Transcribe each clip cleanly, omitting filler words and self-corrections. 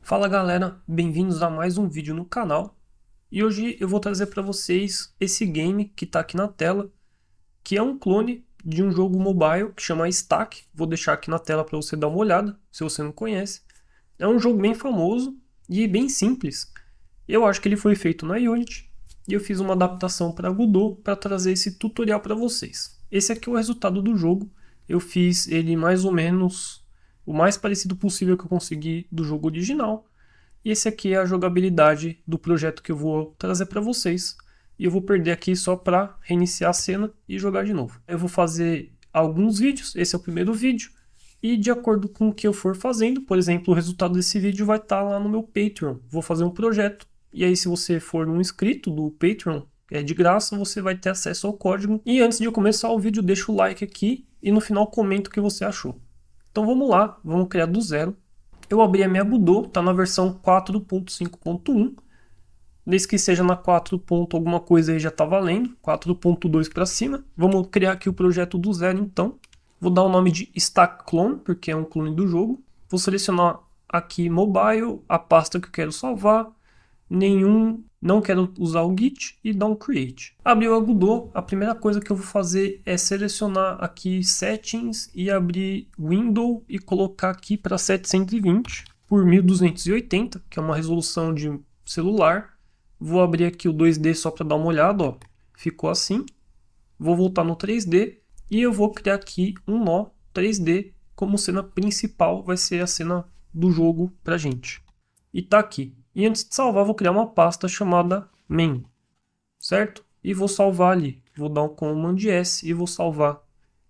Fala galera, bem-vindos a mais um vídeo no canal. E hoje eu vou trazer para vocês esse game que está aqui na tela, que é um clone de um jogo mobile que chama Stack. Vou deixar aqui na tela para você dar uma olhada, se você não conhece. É um jogo bem famoso e bem simples. Eu acho que ele foi feito na Unity e eu fiz uma adaptação para Godot para trazer esse tutorial para vocês. Esse aqui é o resultado do jogo. Eu fiz ele mais ou menos o mais parecido possível que eu consegui do jogo original. E esse aqui é a jogabilidade do projeto que eu vou trazer para vocês. E eu vou perder aqui só para reiniciar a cena e jogar de novo. Eu vou fazer alguns vídeos, esse é o primeiro vídeo. E de acordo com o que eu for fazendo, por exemplo, o resultado desse vídeo vai estar lá no meu Patreon. Vou fazer um projeto. E aí se você for um inscrito do Patreon, é de graça, você vai ter acesso ao código. E antes de eu começar o vídeo, deixa o like aqui e no final comenta o que você achou. Então vamos lá, vamos criar do zero. Eu abri a minha Godot, está na versão 4.5.1. Desde que seja na 4. Alguma coisa aí já está valendo, 4.2 para cima. Vamos criar aqui o projeto do zero então. Vou dar o nome de Stack Clone, porque é um clone do jogo. Vou selecionar aqui Mobile, a pasta que eu quero salvar. Não quero usar o Git e dar um Create. Abriu a Godot, a primeira coisa que eu vou fazer é selecionar aqui Settings e abrir Window e colocar aqui para 720 por 1280, que é uma resolução de celular. Vou abrir aqui o 2D só para dar uma olhada, ó. Ficou assim. Vou voltar no 3D e eu vou criar aqui um nó 3D como cena principal, vai ser a cena do jogo pra gente. E tá aqui. E antes de salvar, vou criar uma pasta chamada main, certo? E vou salvar ali. Vou dar um Command S e vou salvar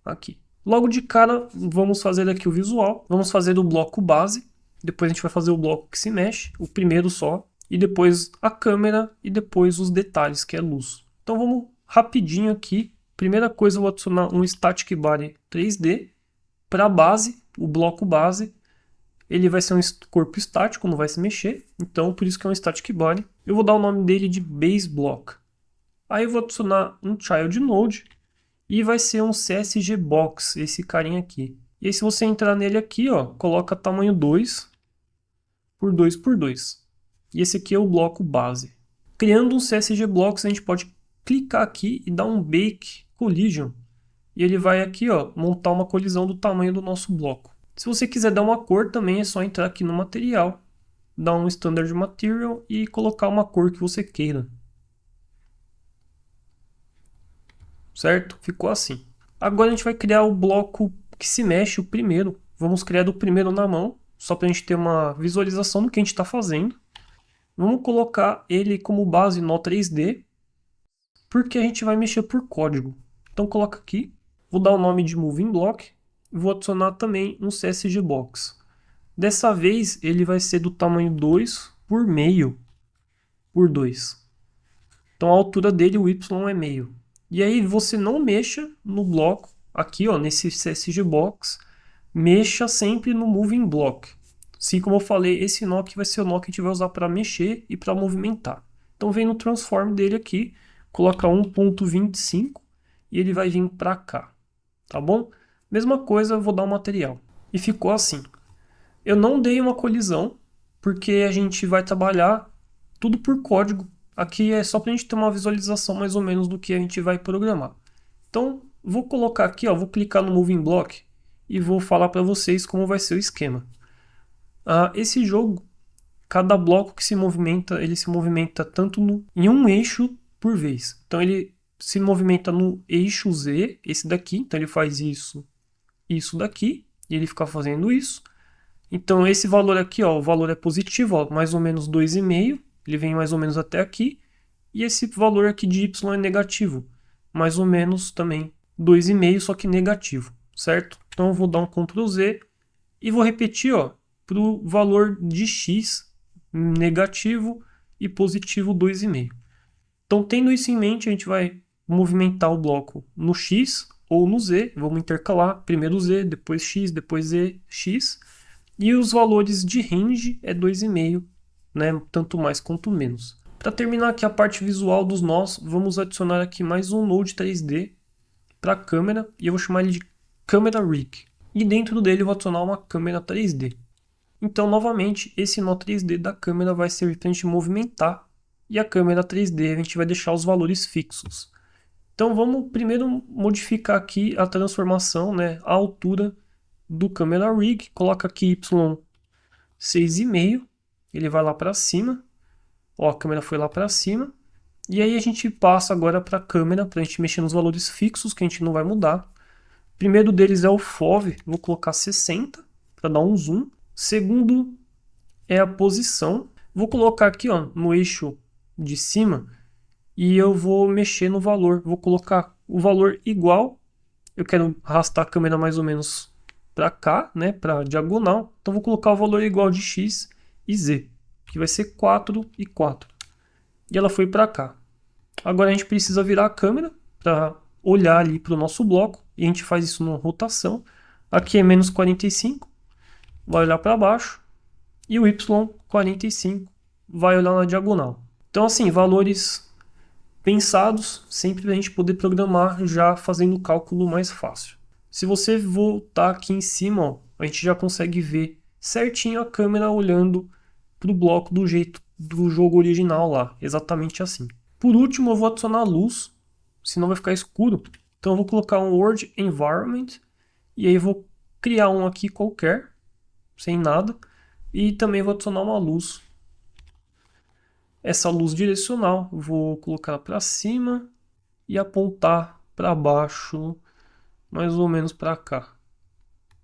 aqui. Logo de cara, vamos fazer aqui o visual. Vamos fazer o bloco base. Depois a gente vai fazer o bloco que se mexe, o primeiro só. E depois a câmera e depois os detalhes, que é luz. Então vamos rapidinho aqui. Primeira coisa, eu vou adicionar um Static Body 3D para a base, o bloco base. Ele vai ser um corpo estático, não vai se mexer. Então, por isso que é um Static Body. Eu vou dar o nome dele de Base Block. Aí eu vou adicionar um Child Node. E vai ser um CSG Box, esse carinha aqui. E aí se você entrar nele aqui, ó, coloca tamanho 2 por 2 por 2. E esse aqui é o bloco base. Criando um CSG Blocks, a gente pode clicar aqui e dar um Bake Collision. E ele vai aqui, ó, montar uma colisão do tamanho do nosso bloco. Se você quiser dar uma cor também, é só entrar aqui no material, dar um Standard Material e colocar uma cor que você queira. Certo? Ficou assim. Agora a gente vai criar o bloco que se mexe, o primeiro. Vamos criar do primeiro na mão, só para a gente ter uma visualização do que a gente está fazendo. Vamos colocar ele como base nó 3D, porque a gente vai mexer por código. Então coloca aqui, vou dar o nome de Moving Block e vou adicionar também um CSG Box. Dessa vez ele vai ser do tamanho 2 por meio por 2. Então a altura dele, o Y é meio. E aí você não mexa no bloco, aqui ó, nesse CSG Box, mexa sempre no Moving Block. Assim como eu falei, esse nó aqui vai ser o nó que a gente vai usar para mexer e para movimentar. Então vem no transform dele aqui, coloca 1.25 e ele vai vir para cá, tá bom? Mesma coisa, eu vou dar um material. E ficou assim. Eu não dei uma colisão, porque a gente vai trabalhar tudo por código. Aqui é só para a gente ter uma visualização mais ou menos do que a gente vai programar. Então, vou colocar aqui, ó, vou clicar no Moving Block e vou falar para vocês como vai ser o esquema. Esse jogo, cada bloco que se movimenta, ele se movimenta tanto em um eixo por vez. Então ele se movimenta no eixo Z, esse daqui, então ele faz isso daqui, e ele fica fazendo isso. Então esse valor aqui, ó, o valor é positivo, ó, mais ou menos 2,5, ele vem mais ou menos até aqui. E esse valor aqui de Y é negativo, mais ou menos também 2,5, só que negativo, certo? Então eu vou dar um Ctrl Z e vou repetir, ó, para o valor de X negativo e positivo 2,5. Então tendo isso em mente, a gente vai movimentar o bloco no X ou no Z, vamos intercalar, primeiro Z, depois X, depois Z, X. E os valores de range é 2,5, né? Tanto mais quanto menos. Para terminar aqui a parte visual dos nós, vamos adicionar aqui mais um Node 3D para a câmera, e eu vou chamar ele de Camera Rig. E dentro dele eu vou adicionar uma câmera 3D. Então, novamente, esse nó 3D da câmera vai servir para a gente movimentar, e a câmera 3D a gente vai deixar os valores fixos. Então vamos primeiro modificar aqui a transformação, né, a altura do camera rig. Coloca aqui Y 6,5, ele vai lá para cima. Ó, a câmera foi lá para cima. E aí a gente passa agora para a câmera, para a gente mexer nos valores fixos que a gente não vai mudar. O primeiro deles é o FOV, vou colocar 60 para dar um zoom. Segundo é a posição. Vou colocar aqui, ó, no eixo de cima, e eu vou mexer no valor. Vou colocar o valor igual. Eu quero arrastar a câmera mais ou menos para cá, né, para diagonal. Então vou colocar o valor igual de X e Z, que vai ser 4 e 4. E ela foi para cá. Agora a gente precisa virar a câmera para olhar ali para o nosso bloco. E a gente faz isso numa rotação. Aqui é menos 45. Vai olhar para baixo. E o Y 45 vai olhar na diagonal. Então assim, valores pensados sempre para a gente poder programar já fazendo o cálculo mais fácil. Se você voltar aqui em cima, ó, a gente já consegue ver certinho a câmera olhando para o bloco do jeito do jogo original lá, exatamente assim. Por último, eu vou adicionar luz, senão vai ficar escuro. Então eu vou colocar um World Environment e aí vou criar um aqui qualquer, sem nada, e também vou adicionar uma luz. Essa luz direcional, vou colocar para cima e apontar para baixo, mais ou menos para cá.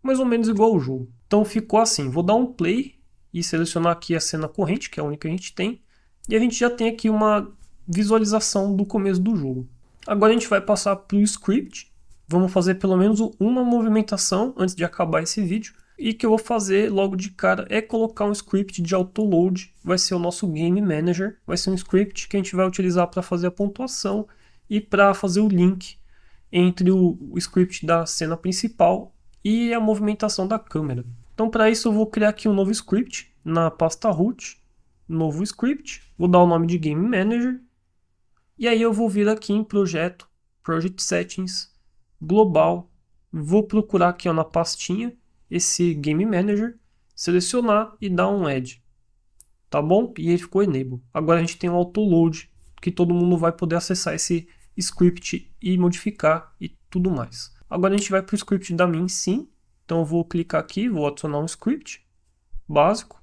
Mais ou menos igual ao jogo. Então ficou assim, vou dar um play e selecionar aqui a cena corrente, que é a única que a gente tem. E a gente já tem aqui uma visualização do começo do jogo. Agora a gente vai passar para o script. Vamos fazer pelo menos uma movimentação antes de acabar esse vídeo. E que eu vou fazer logo de cara é colocar um script de autoload. Vai ser o nosso Game Manager. Vai ser um script que a gente vai utilizar para fazer a pontuação e para fazer o link entre o script da cena principal e a movimentação da câmera. Então para isso eu vou criar aqui um novo script na pasta root, novo script, vou dar o nome de Game Manager, e aí eu vou vir aqui em projeto, Project Settings, Global, vou procurar aqui ó, na pastinha esse Game Manager, selecionar e dar um Add, tá bom? E ele ficou Enable. Agora a gente tem um Autoload, que todo mundo vai poder acessar esse script e modificar e tudo mais. Agora a gente vai para o script da min sim. Então eu vou clicar aqui, vou adicionar um script básico.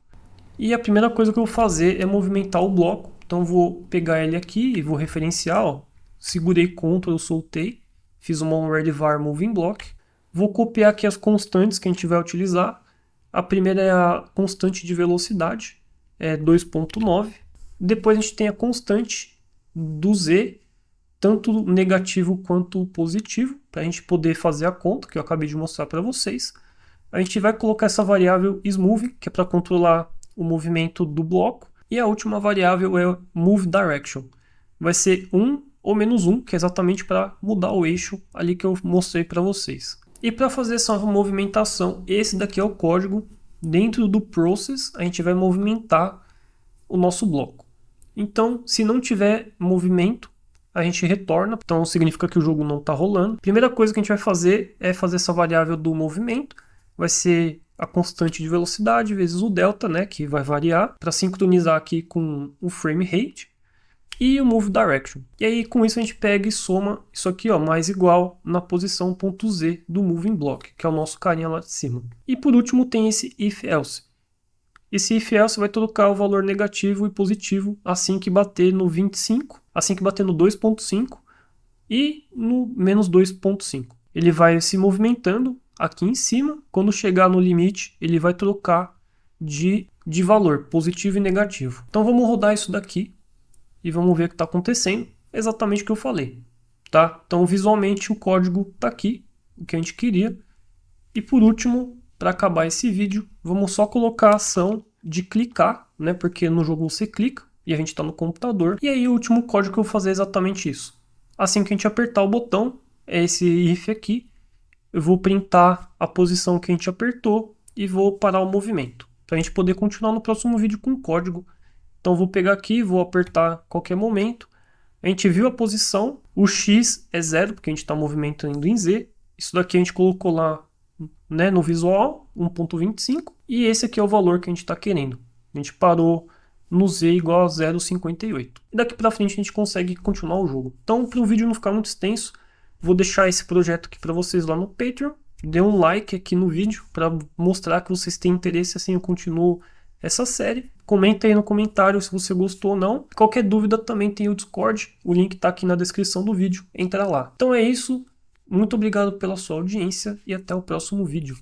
E a primeira coisa que eu vou fazer é movimentar o bloco. Então eu vou pegar ele aqui e vou referenciar. Ó. Segurei Ctrl, eu soltei. Fiz uma onWhereVar Moving Block. Vou copiar aqui as constantes que a gente vai utilizar. A primeira é a constante de velocidade, é 2.9. Depois a gente tem a constante do Z, tanto negativo quanto positivo, para a gente poder fazer a conta, que eu acabei de mostrar para vocês. A gente vai colocar essa variável Smooth, que é para controlar o movimento do bloco. E a última variável é Move Direction. Vai ser 1 ou menos 1, que é exatamente para mudar o eixo ali que eu mostrei para vocês. E para fazer essa movimentação, esse daqui é o código. Dentro do Process, a gente vai movimentar o nosso bloco. Então, se não tiver movimento, a gente retorna, então significa que o jogo não está rolando. Primeira coisa que a gente vai fazer é fazer essa variável do movimento, vai ser a constante de velocidade vezes o delta, né, que vai variar, para sincronizar aqui com o frame rate e o move direction. E aí com isso a gente pega e soma isso aqui, ó, mais igual na posição .z do moving block, que é o nosso carinha lá de cima. E por último tem esse if else. Esse if else vai trocar o valor negativo e positivo assim que bater no 25, assim que bater no 2.5 e no menos 2.5. Ele vai se movimentando aqui em cima. Quando chegar no limite, ele vai trocar de valor, positivo e negativo. Então vamos rodar isso daqui e vamos ver o que está acontecendo. Exatamente o que eu falei. Tá? Então visualmente o código está aqui, o que a gente queria. E por último, para acabar esse vídeo, vamos só colocar a ação de clicar, né? Porque no jogo você clica e a gente está no computador. E aí o último código que eu vou fazer é exatamente isso. Assim que a gente apertar o botão, é esse if aqui, eu vou printar a posição que a gente apertou e vou parar o movimento, para a gente poder continuar no próximo vídeo com o código. Então vou pegar aqui, vou apertar a qualquer momento. A gente viu a posição, o X é 0, porque a gente está movimentando em Z. Isso daqui a gente colocou lá né, no visual, 1.25, e esse aqui é o valor que a gente está querendo. A gente parou no Z igual a 0,58. E daqui para frente a gente consegue continuar o jogo. Então, para o vídeo não ficar muito extenso, vou deixar esse projeto aqui para vocês lá no Patreon. Dê um like aqui no vídeo para mostrar que vocês têm interesse, assim eu continuo essa série. Comenta aí no comentário se você gostou ou não. Qualquer dúvida também tem o Discord, o link está aqui na descrição do vídeo, entra lá. Então é isso, muito obrigado pela sua audiência e até o próximo vídeo.